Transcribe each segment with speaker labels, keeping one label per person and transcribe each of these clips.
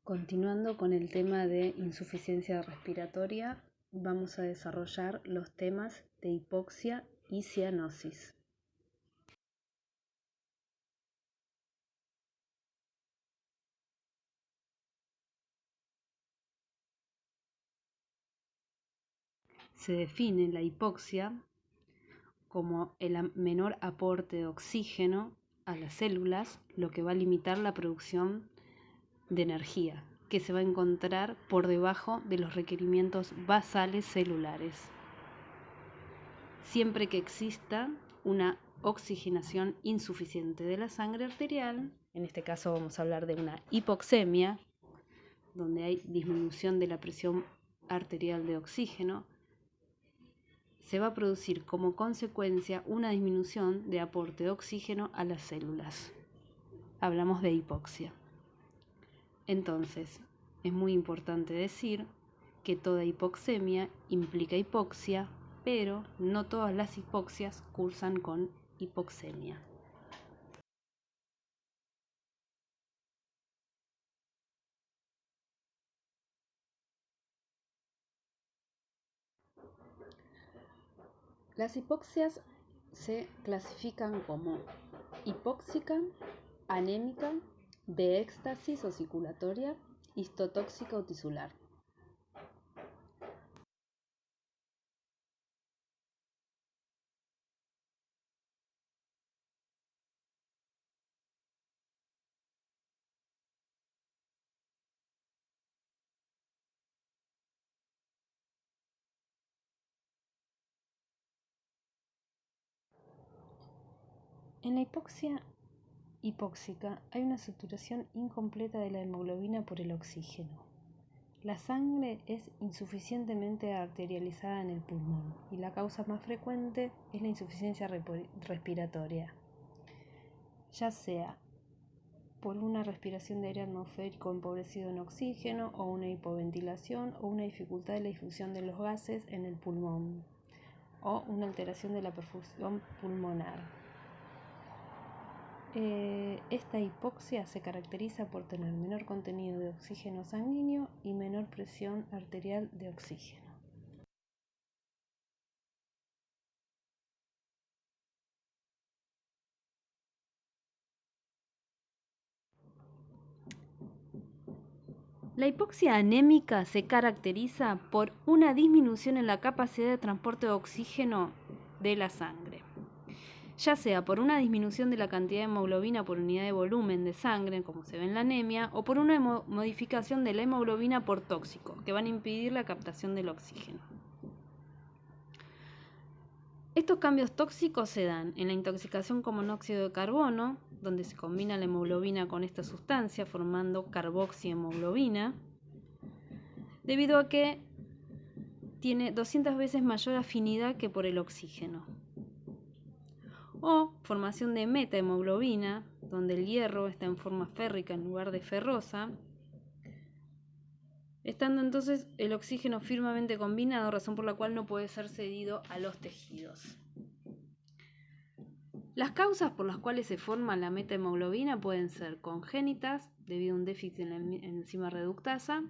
Speaker 1: Continuando con el tema de insuficiencia respiratoria, vamos a desarrollar los temas de hipoxia y cianosis. Se define la hipoxia como el menor aporte de oxígeno a las células, lo que va a limitar la producción de energía, que se va a encontrar por debajo de los requerimientos basales celulares, siempre que exista una oxigenación insuficiente de la sangre arterial. En este caso vamos a hablar de una hipoxemia, donde hay disminución de la presión arterial de oxígeno. Se va a producir como consecuencia una disminución de aporte de oxígeno a las células. Hablamos de hipoxia. Entonces, es muy importante decir que toda hipoxemia implica hipoxia, pero no todas las hipoxias cursan con hipoxemia. Las hipoxias se clasifican como hipóxica, anémica, de éxtasis o circulatoria, histotóxica o tisular. En la hipoxia hipóxica hay una saturación incompleta de la hemoglobina por el oxígeno. La sangre es insuficientemente arterializada en el pulmón y la causa más frecuente es la insuficiencia respiratoria, ya sea por una respiración de aire atmosférico empobrecido en oxígeno o una hipoventilación o una dificultad de la difusión de los gases en el pulmón o una alteración de la perfusión pulmonar. Esta hipoxia se caracteriza por tener menor contenido de oxígeno sanguíneo y menor presión arterial de oxígeno. La hipoxia anémica se caracteriza por una disminución en la capacidad de transporte de oxígeno de la sangre, ya sea por una disminución de la cantidad de hemoglobina por unidad de volumen de sangre, como se ve en la anemia, o por una modificación de la hemoglobina por tóxico, que van a impedir la captación del oxígeno. Estos cambios tóxicos se dan en la intoxicación con monóxido de carbono, donde se combina la hemoglobina con esta sustancia formando carboxihemoglobina, debido a que tiene 200 veces mayor afinidad que por el oxígeno. O formación de metahemoglobina, donde el hierro está en forma férrica en lugar de ferrosa, estando entonces el oxígeno firmemente combinado, razón por la cual no puede ser cedido a los tejidos. Las causas por las cuales se forma la metahemoglobina pueden ser congénitas, debido a un déficit en la enzima reductasa,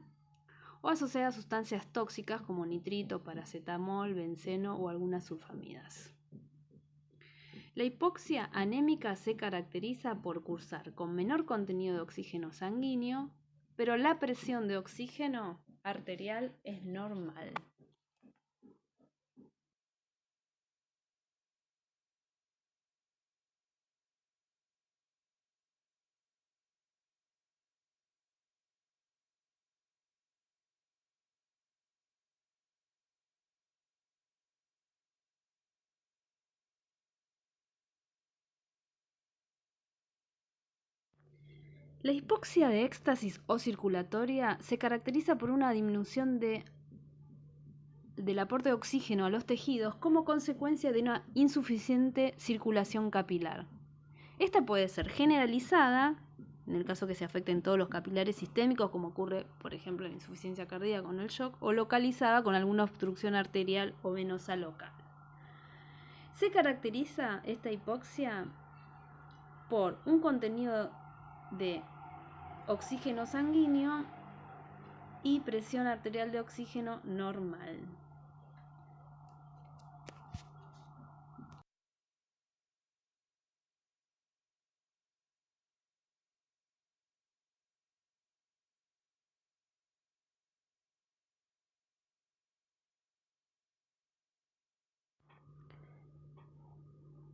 Speaker 1: o asociadas a sustancias tóxicas como nitrito, paracetamol, benceno o algunas sulfamidas. La hipoxia anémica se caracteriza por cursar con menor contenido de oxígeno sanguíneo, pero la presión de oxígeno arterial es normal. La hipoxia de éxtasis o circulatoria se caracteriza por una disminución del aporte de oxígeno a los tejidos como consecuencia de una insuficiente circulación capilar. Esta puede ser generalizada, en el caso que se afecten todos los capilares sistémicos, como ocurre, por ejemplo, en la insuficiencia cardíaca con el shock, o localizada con alguna obstrucción arterial o venosa local. Se caracteriza esta hipoxia por un contenido de oxígeno sanguíneo y presión arterial de oxígeno normal.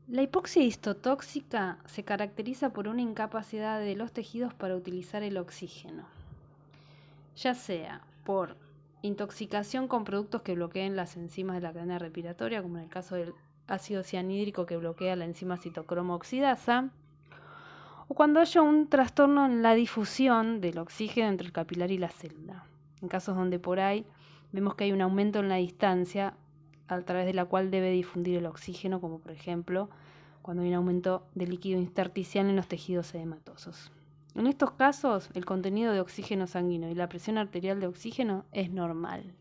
Speaker 1: La hipoxia histotóxica se caracteriza por una incapacidad de los tejidos para utilizar el oxígeno, ya sea por intoxicación con productos que bloqueen las enzimas de la cadena respiratoria, como en el caso del ácido cianhídrico que bloquea la enzima citocromo oxidasa, o cuando haya un trastorno en la difusión del oxígeno entre el capilar y la célula, en casos donde por ahí vemos que hay un aumento en la distancia a través de la cual debe difundir el oxígeno, como por ejemplo cuando hay un aumento de líquido intersticial en los tejidos edematosos. En estos casos, el contenido de oxígeno sanguíneo y la presión arterial de oxígeno es normal.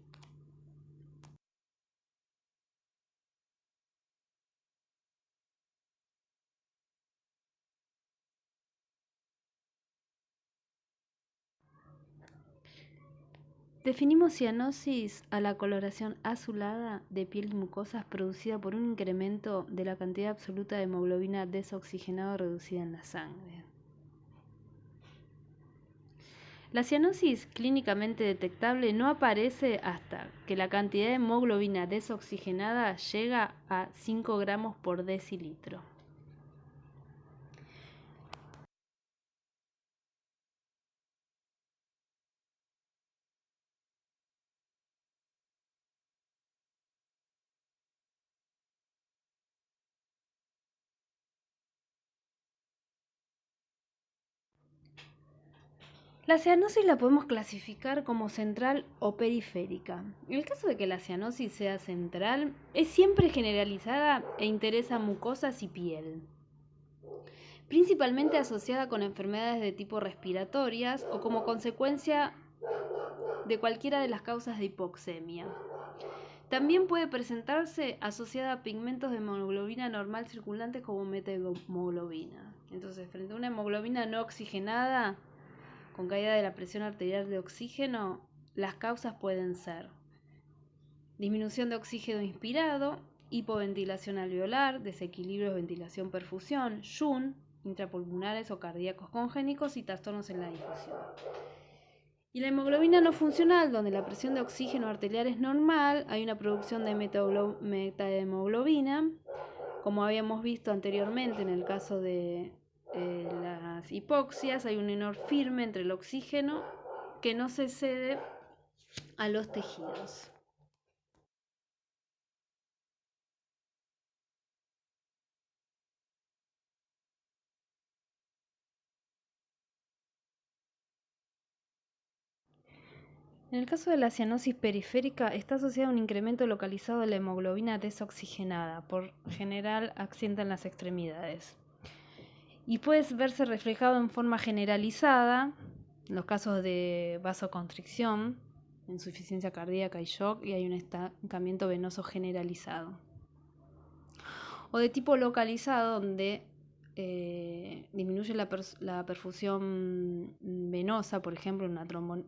Speaker 1: Definimos cianosis a la coloración azulada de piel y mucosas producida por un incremento de la cantidad absoluta de hemoglobina desoxigenada reducida en la sangre. La cianosis clínicamente detectable no aparece hasta que la cantidad de hemoglobina desoxigenada llega a 5 gramos por decilitro. La cianosis la podemos clasificar como central o periférica. En el caso de que la cianosis sea central, es siempre generalizada e interesa mucosas y piel, principalmente asociada con enfermedades de tipo respiratorias o como consecuencia de cualquiera de las causas de hipoxemia. También puede presentarse asociada a pigmentos de hemoglobina normal circulantes como metahemoglobina. Entonces, frente a una hemoglobina no oxigenada, con caída de la presión arterial de oxígeno, las causas pueden ser disminución de oxígeno inspirado, hipoventilación alveolar, desequilibrio de ventilación-perfusión, SHUN, intrapulmonares o cardíacos congénicos y trastornos en la difusión. Y la hemoglobina no funcional, donde la presión de oxígeno arterial es normal, hay una producción de metahemoglobina, como habíamos visto anteriormente en el caso de las hipoxias, hay un honor firme entre el oxígeno que no se cede a los tejidos. En el caso de la cianosis periférica, está asociada a un incremento localizado de la hemoglobina desoxigenada, por general accidentada en las extremidades. Y puede verse reflejado en forma generalizada en los casos de vasoconstricción, insuficiencia cardíaca y shock, y hay un estancamiento venoso generalizado. O de tipo localizado, donde disminuye la perfusión venosa, por ejemplo, en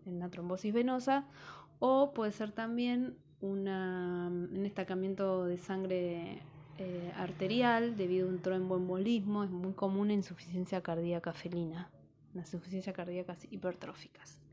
Speaker 1: una trombosis venosa, o puede ser también un estancamiento de sangre arterial debido a un tromboembolismo. Es muy común en insuficiencia cardíaca felina, las insuficiencias cardíacas hipertróficas.